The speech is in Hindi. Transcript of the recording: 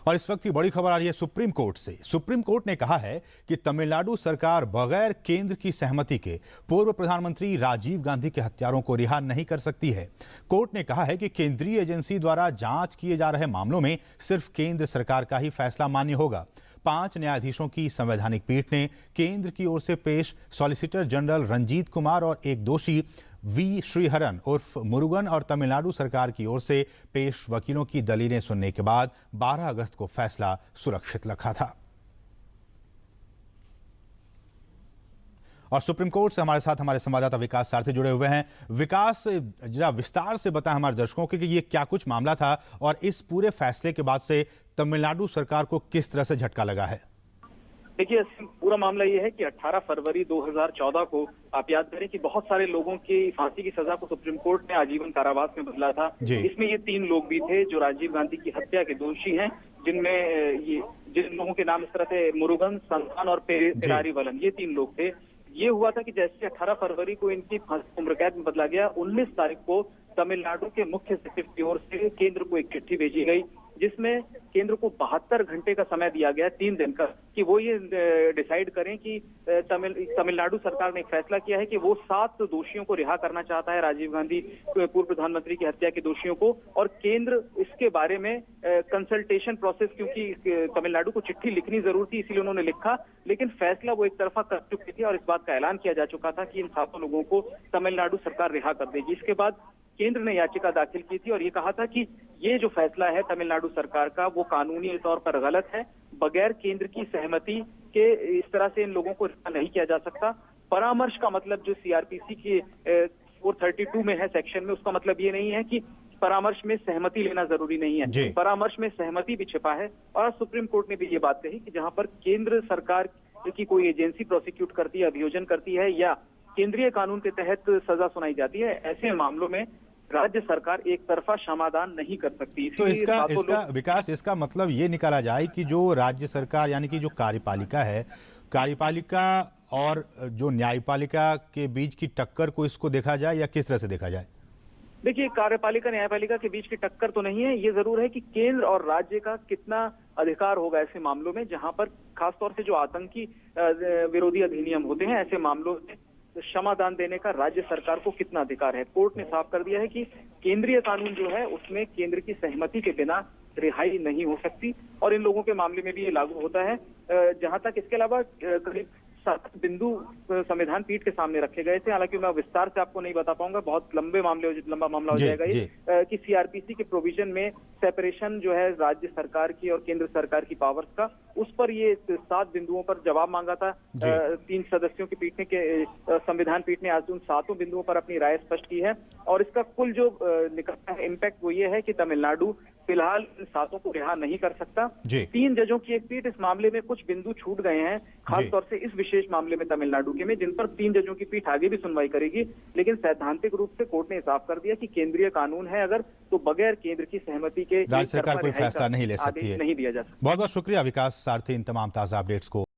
और इस वक्त की बड़ी खबर आ रही है सुप्रीम कोर्ट से। सुप्रीम कोर्ट ने कहा है कि तमिलनाडु सरकार बगैर केंद्र की सहमति के पूर्व प्रधानमंत्री राजीव गांधी के हत्यारों को रिहा नहीं कर सकती है। कोर्ट ने कहा है कि केंद्रीय एजेंसी द्वारा जांच किए जा रहे मामलों में सिर्फ केंद्र सरकार का ही फैसला मान्य होगा। 5 न्यायाधीशों की संवैधानिक पीठ ने केंद्र की ओर से पेश सॉलिसिटर जनरल रंजीत कुमार और एक दोषी वी श्रीहरन उर्फ मुरुगन और तमिलनाडु सरकार की ओर से पेश वकीलों की दलीलें सुनने के बाद 12 अगस्त को फैसला सुरक्षित रखा था। और सुप्रीम कोर्ट से हमारे साथ हमारे संवाददाता विकास सारथी जुड़े हुए हैं। विकास, जरा विस्तार से बताएं हमारे दर्शकों को कि ये क्या कुछ मामला था और इस पूरे फैसले के बाद से तमिलनाडु सरकार को किस तरह से झटका लगा है। देखिए, पूरा मामला ये है कि 18 फरवरी 2014 को आप याद करें कि बहुत सारे लोगों की फांसी की सजा को सुप्रीम कोर्ट ने आजीवन कारावास में बदला था। इसमें ये 3 लोग भी थे जो राजीव गांधी की हत्या के दोषी हैं, जिन लोगों के नाम इस तरह थे मुरुगन, संतान और पेरारी वलन, ये 3 लोग थे। ये हुआ था कि जैसे 18 फरवरी को इनकी फांसी उम्र कैद में बदला गया, 19 तारीख को तमिलनाडु के मुख्य सचिव की ओर से केंद्र को एक चिट्ठी भेजी गई जिसमें केंद्र को 72 घंटे का समय दिया गया, 3 दिन का, कि वो ये डिसाइड करें कि तमिलनाडु सरकार ने एक फैसला किया है कि वो 7 दोषियों को रिहा करना चाहता है, राजीव गांधी पूर्व प्रधानमंत्री की हत्या के दोषियों को, और केंद्र इसके बारे में कंसल्टेशन प्रोसेस, क्योंकि तमिलनाडु को चिट्ठी लिखनी जरूर थी इसीलिए उन्होंने लिखा, लेकिन फैसला वो एक तरफा कर चुकी थी और इस बात का ऐलान किया जा चुका था कि इन 7 लोगों को तमिलनाडु सरकार रिहा कर देगी। इसके बाद केंद्र ने याचिका दाखिल की थी और ये कहा था कि ये जो फैसला है तमिलनाडु सरकार का वो कानूनी तौर पर गलत है, बगैर केंद्र की सहमति के इस तरह से इन लोगों को रिहा नहीं किया जा सकता। परामर्श का मतलब जो सीआरपीसी की 432 में है सेक्शन में, उसका मतलब ये नहीं है कि परामर्श में सहमति लेना जरूरी नहीं है, परामर्श में सहमति भी छिपा है। और सुप्रीम कोर्ट ने भी ये बात कही कि जहां पर केंद्र सरकार की कोई एजेंसी प्रोसिक्यूट करती है, अभियोजन करती है या केंद्रीय कानून के तहत सजा सुनाई जाती है, ऐसे मामलों में राज्य सरकार एक तरफा समाधान नहीं कर सकती। तो इसका विकास, इसका मतलब ये निकाला जाए कि जो राज्य सरकार यानी कि जो कार्यपालिका है, कार्यपालिका और जो न्यायपालिका के बीच की टक्कर को इसको देखा जाए या किस तरह से देखा जाए? देखिए, कार्यपालिका न्यायपालिका के बीच की टक्कर तो नहीं है, ये जरूर है कि केंद्र और राज्य का कितना अधिकार होगा ऐसे मामलों में जहां पर खासतौर से जो आतंकी विरोधी अधिनियम होते हैं, ऐसे मामलों में क्षमादान देने का राज्य सरकार को कितना अधिकार है। कोर्ट ने साफ कर दिया है कि केंद्रीय कानून जो है उसमें केंद्र की सहमति के बिना रिहाई नहीं हो सकती और इन लोगों के मामले में भी ये लागू होता है। जहां तक इसके अलावा करीब 7 बिंदु संविधान पीठ के सामने रखे गए थे, हालांकि मैं विस्तार से आपको नहीं बता पाऊंगा, बहुत लंबा मामला हो जाएगा ये, कि सीआरपीसी के प्रोविजन में सेपरेशन जो है राज्य सरकार की और केंद्र सरकार की पावर्स का, उस पर ये 7 बिंदुओं पर जवाब मांगा था 3 सदस्यों की पीठ ने, संविधान पीठ ने आज उन 7 बिंदुओं पर अपनी राय स्पष्ट की है और इसका कुल जो निकलता है इम्पैक्ट वो ये है कि तमिलनाडु फिलहाल इन 7 को रिहा नहीं कर सकता। 3 जजों की एक पीठ इस मामले में कुछ बिंदु छूट गए हैं, खासतौर से इस विशेष मामले में तमिलनाडु के में, जिन पर 3 जजों की पीठ आगे भी सुनवाई करेगी, लेकिन सैद्धांतिक रूप से कोर्ट ने साफ कर दिया कि केंद्रीय कानून है अगर, तो बगैर केंद्र की सहमति के राज्य सरकार कोई फैसला नहीं ले सकती है, नहीं दिया जा सकता। बहुत बहुत शुक्रिया विकास सारथी इन तमाम ताजा अपडेट्स को।